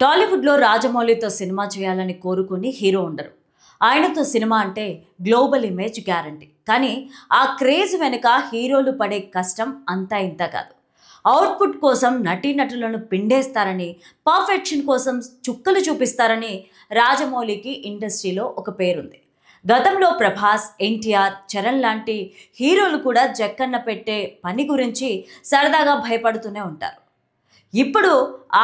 టాలీవుడ్లో రాజమౌళితో సినిమా చేయాలని కోరుకుని హీరో ఉండరు. ఆయనతో సినిమా అంటే గ్లోబల్ ఇమేజ్ గ్యారంటీ. కానీ ఆ క్రేజ్ వెనుక హీరోలు పడే కష్టం అంతా ఇంత కాదు. అవుట్పుట్ కోసం నటీనటులను పిండేస్తారని, పర్ఫెక్షన్ కోసం చుక్కలు చూపిస్తారని రాజమౌళికి ఇండస్ట్రీలో ఒక పేరుంది. గతంలో ప్రభాస్, ఎన్టీఆర్, చరణ్ లాంటి హీరోలు కూడా జక్కన్న పెట్టే పని గురించి సరదాగా భయపడుతూనే ఉంటారు. ఇప్పుడు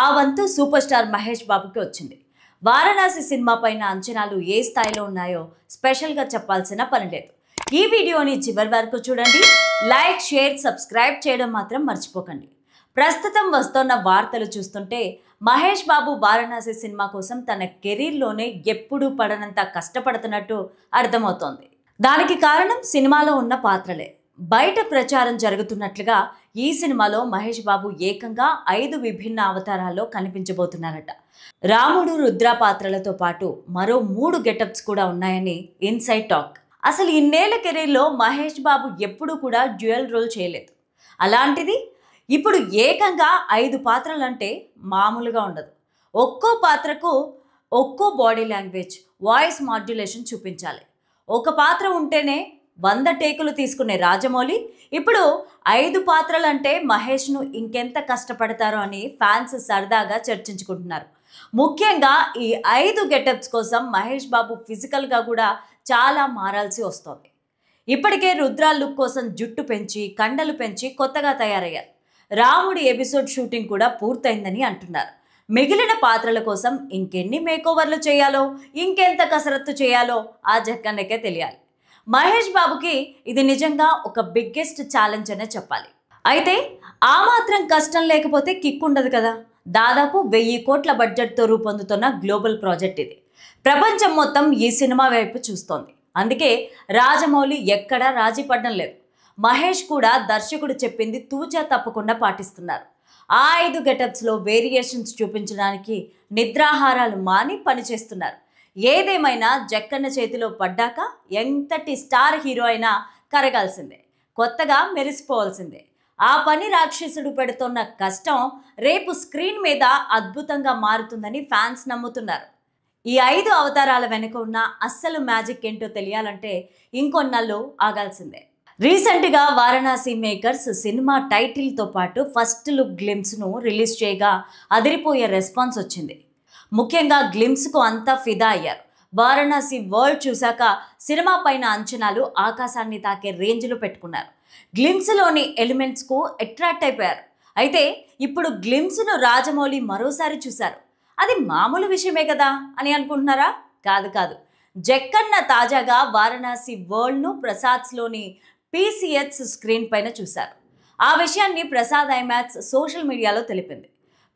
ఆ వంతు సూపర్ స్టార్ మహేష్ బాబుకి వచ్చింది. వారణాసి సినిమా పైన అంచనాలు ఏ స్థాయిలో ఉన్నాయో స్పెషల్గా చెప్పాల్సిన పని లేదు. ఈ వీడియోని చివరి వరకు చూడండి. లైక్, షేర్, సబ్స్క్రైబ్ చేయడం మాత్రం మర్చిపోకండి. ప్రస్తుతం వస్తున్న వార్తలు చూస్తుంటే మహేష్ బాబు వారణాసి సినిమా కోసం తన కెరీర్లోనే ఎప్పుడూ పడనంత కష్టపడుతున్నట్టు అర్థమవుతోంది. దానికి కారణం సినిమాలో ఉన్న పాత్రలే. బయట ప్రచారం జరుగుతున్నట్లుగా ఈ సినిమాలో మహేష్ బాబు ఏకంగా 5 విభిన్న అవతారాల్లో కనిపించబోతున్నారట. రాముడు, రుద్ర పాత్రలతో పాటు మరో 3 గెటప్స్ కూడా ఉన్నాయని ఇన్సైడ్ టాక్. అసలు ఇన్నేళ్ల కెరీర్లో మహేష్ బాబు ఎప్పుడూ కూడా డ్యూయల్ రోల్ చేయలేదు. అలాంటిది ఇప్పుడు ఏకంగా 5 పాత్రలంటే మామూలుగా ఉండదు. ఒక్కో పాత్రకు ఒక్కో బాడీ లాంగ్వేజ్, వాయిస్ మాడ్యులేషన్ చూపించాలి. ఒక పాత్ర ఉంటేనే 100 టేకులు తీసుకునే రాజమౌళి ఇప్పుడు 5 పాత్రలంటే మహేష్ను ఇంకెంత కష్టపడతారో అని ఫ్యాన్స్ సరదాగా చర్చించుకుంటున్నారు. ముఖ్యంగా ఈ 5 గెటప్స్ కోసం మహేష్ బాబు ఫిజికల్గా కూడా చాలా మారాల్సి వస్తోంది. ఇప్పటికే రుద్ర లుక్ కోసం జుట్టు పెంచి, కండలు పెంచి కొత్తగా తయారయ్యారు. రాముడి ఎపిసోడ్ షూటింగ్ కూడా పూర్తయిందని అంటున్నారు. మిగిలిన పాత్రల కోసం ఇంకెన్ని మేకోవర్లు చేయాలో, ఇంకెంత కసరత్తు చేయాలో ఆ జక్కన్నకే తెలియాలి. మహేష్ బాబుకి ఇది నిజంగా ఒక బిగ్గెస్ట్ ఛాలెంజ్ అనే చెప్పాలి. అయితే ఆ మాత్రం కష్టం లేకపోతే కిక్ ఉండదు కదా. దాదాపు 1000 కోట్ల బడ్జెట్తో రూపొందుతున్న గ్లోబల్ ప్రాజెక్ట్ ఇది. ప్రపంచం మొత్తం ఈ సినిమా వైపు చూస్తోంది. అందుకే రాజమౌళి ఎక్కడా రాజీ పడడం లేదు. మహేష్ కూడా దర్శకుడు చెప్పింది తూచా తప్పకుండా పాటిస్తున్నారు. ఆ 5 గెటప్స్లో వేరియేషన్స్ చూపించడానికి నిద్రాహారాలు మాని పనిచేస్తున్నారు. ఏదేమైనా జక్కన్న చేతిలో పడ్డాక ఎంతటి స్టార్ హీరో అయినా కరగాల్సిందే, కొత్తగా మెరిసిపోవాల్సిందే. ఆ పని రాక్షసుడు పెడుతున్న కష్టం రేపు స్క్రీన్ మీద అద్భుతంగా మారుతుందని ఫ్యాన్స్ నమ్ముతున్నారు. ఈ 5 అవతారాల వెనుక ఉన్న అస్సలు మ్యాజిక్ ఏంటో తెలియాలంటే ఇంకొన్నాళ్ళు ఆగాల్సిందే. రీసెంట్గా వారణాసి మేకర్స్ సినిమా టైటిల్తో పాటు ఫస్ట్ లుక్ గ్లిమ్స్ను రిలీజ్ చేయగా అదిరిపోయే రెస్పాన్స్ వచ్చింది. ముఖ్యంగా గ్లిమ్స్కు అంతా ఫిదా అయ్యారు. వారణాసి వరల్డ్ చూశాక సినిమా పైన అంచనాలు ఆకాశాన్ని తాకే రేంజ్లో పెట్టుకున్నారు. గ్లిమ్స్లోని ఎలిమెంట్స్కు అట్రాక్ట్ అయిపోయారు. అయితే ఇప్పుడు గ్లిమ్స్ను రాజమౌళి మరోసారి చూశారు. అది మామూలు విషయమే కదా అని అనుకుంటున్నారా? కాదు కాదు. జక్కన్న తాజాగా వారణాసి వరల్డ్ను ప్రసాద్స్లోని PCX స్క్రీన్ పైన చూశారు. ఆ విషయాన్ని ప్రసాద్ ఐమాక్స్ సోషల్ మీడియాలో తెలిపింది.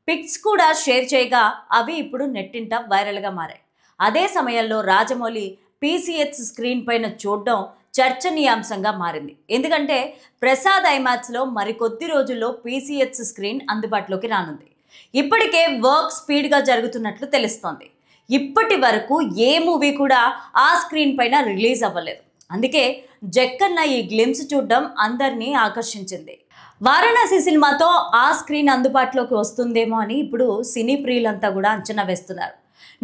పిక్స్ కూడా షేర్ చేయగా అవి ఇప్పుడు నెట్టింట వైరల్గా మారాయి. అదే సమయంలో రాజమౌళి PCX స్క్రీన్ పైన చూడడం చర్చనీయాంశంగా మారింది. ఎందుకంటే ప్రసాద్ ఐమాక్స్లో మరికొద్ది రోజుల్లో PCX స్క్రీన్ అందుబాటులోకి రానుంది. ఇప్పటికే వర్క్ స్పీడ్గా జరుగుతున్నట్లు తెలుస్తోంది. ఇప్పటి వరకు ఏ మూవీ కూడా ఆ స్క్రీన్ పైన రిలీజ్ అవ్వలేదు. అందుకే జక్కన్న ఈ గ్లిమ్స్ చూడడం అందరినీ ఆకర్షించింది. వారణాసి సినిమాతో ఆ స్క్రీన్ అందుబాటులోకి వస్తుందేమో అని ఇప్పుడు సినీ ప్రియులంతా కూడా అంచనా వేస్తున్నారు.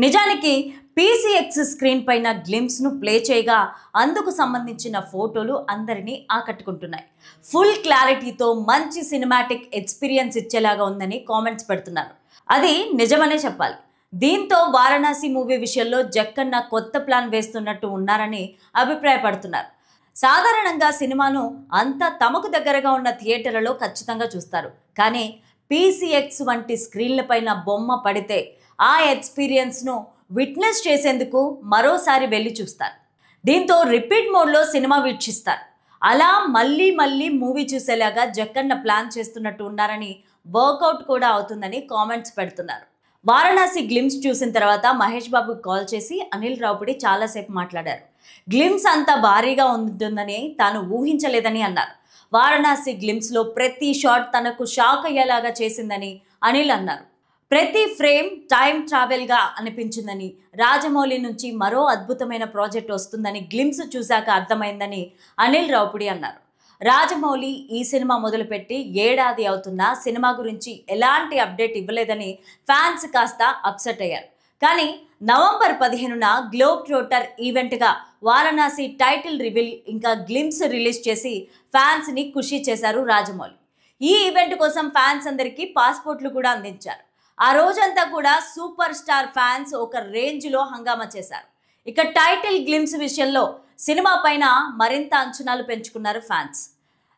నిజానికి PCX స్క్రీన్ పైన గ్లిమ్స్ను ప్లే చేయగా అందుకు సంబంధించిన ఫోటోలు అందరినీ ఆకట్టుకుంటున్నాయి. ఫుల్ క్లారిటీతో మంచి సినిమాటిక్ ఎక్స్పీరియన్స్ ఇచ్చేలాగా ఉందని కామెంట్స్ పెడుతున్నారు. అది నిజమనే చెప్పాలి. దీంతో వారణాసి మూవీ విషయంలో జక్కన్న కొత్త ప్లాన్ వేస్తున్నట్టు ఉన్నారని అభిప్రాయపడుతున్నారు. సాధారణంగా సినిమాను అంతా తమకు దగ్గరగా ఉన్న థియేటర్లలో ఖచ్చితంగా చూస్తారు. కానీ PCX వంటి స్క్రీన్ల పైన బొమ్మ పడితే ఆ ఎక్స్పీరియన్స్ను విట్నెస్ చేసేందుకు మరోసారి వెళ్ళి చూస్తారు. దీంతో రిపీట్ మోడ్లో సినిమా వీక్షిస్తారు. అలా మళ్ళీ మళ్ళీ మూవీ చూసేలాగా జక్కన్న ప్లాన్ చేస్తున్నట్టు ఉన్నారని, వర్కౌట్ కూడా అవుతుందని కామెంట్స్ పెడుతున్నారు. వారణాసి గ్లిమ్స్ చూసిన తర్వాత మహేష్ బాబుకి కాల్ చేసి అనిల్ రావుపూడి చాలాసేపు మాట్లాడారు. గ్లిమ్స్ అంత భారీగా ఉంటుందని తాను ఊహించలేదని అన్నారు. వారణాసి గ్లిమ్స్లో ప్రతి షాట్ తనకు షాక్ అయ్యేలాగా చేసిందని అనిల్ అన్నారు. ప్రతి ఫ్రేమ్ టైం ట్రావెల్గా అనిపించిందని, రాజమౌళి నుంచి మరో అద్భుతమైన ప్రాజెక్ట్ వస్తుందని గ్లిమ్స్ చూశాక అర్థమైందని అనిల్ రావుపూడి అన్నారు. రాజమౌళి ఈ సినిమా మొదలుపెట్టి ఏడాది అవుతున్నా సినిమా గురించి ఎలాంటి అప్డేట్ ఇవ్వలేదని ఫ్యాన్స్ కాస్త అప్సెట్ అయ్యారు. కానీ నవంబర్ 15న గ్లోబ్ ట్రోటర్ ఈవెంట్గా వారణాసి టైటిల్ రివీల్ ఇంకా గ్లిమ్స్ రిలీజ్ చేసి ఫ్యాన్స్ని ఖుషి చేశారు రాజమౌళి. ఈ ఈవెంట్ కోసం ఫ్యాన్స్ అందరికీ పాస్పోర్ట్లు కూడా అందించారు. ఆ రోజంతా కూడా సూపర్ స్టార్ ఫ్యాన్స్ ఒక రేంజ్లో హంగామా చేశారు. ఇక టైటిల్ గ్లిమ్స్ విషయంలో సినిమా పైన మరింత అంచనాలు పెంచుకున్నారు fans.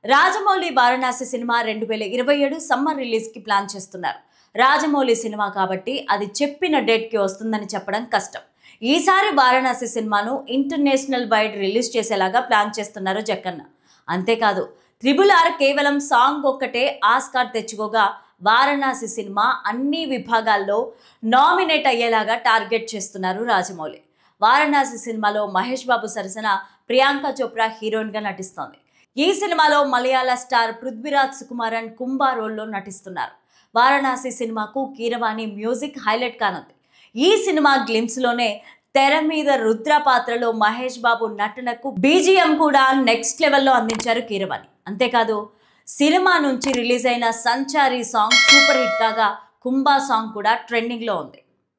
Rajamouli Varanasi cinema 2027 summer రిలీజ్కి ప్లాన్ చేస్తున్నారు. రాజమౌళి సినిమా కాబట్టి అది చెప్పిన డేట్కి వస్తుందని చెప్పడం కష్టం. ఈసారి వారణాసి సినిమాను ఇంటర్నేషనల్ వైడ్ రిలీజ్ చేసేలాగా ప్లాన్ చేస్తున్నారు జక్కన్న. అంతేకాదు RRR కేవలం సాంగ్ ఒక్కటే ఆస్కార్ తెచ్చుకోగా వారణాసి సినిమా అన్ని విభాగాల్లో నామినేట్ అయ్యేలాగా టార్గెట్ చేస్తున్నారు రాజమౌళి. వారణాసి సినిమాలో మహేష్ బాబు సరసన ప్రియాంక చోప్రా హీరోయిన్గా నటిస్తోంది. ఈ సినిమాలో మలయాళ స్టార్ పృథ్వీరాజ్ సుకుమారన్ కుంభా రోల్లో నటిస్తున్నారు. వారణాసి సినిమాకు కీరవాణి మ్యూజిక్ హైలైట్ కానుంది. ఈ సినిమా గ్లిమ్స్లోనే తెర మీద రుద్ర పాత్రలో మహేష్ బాబు నటనకు బీజిఎం కూడా నెక్స్ట్ లెవెల్లో అందించారు కీరవాణి. అంతేకాదు సినిమా నుంచి రిలీజ్ అయిన సంచారి సాంగ్ సూపర్ హిట్ కాగా కుంభా సాంగ్ కూడా ట్రెండింగ్లో ఉంది.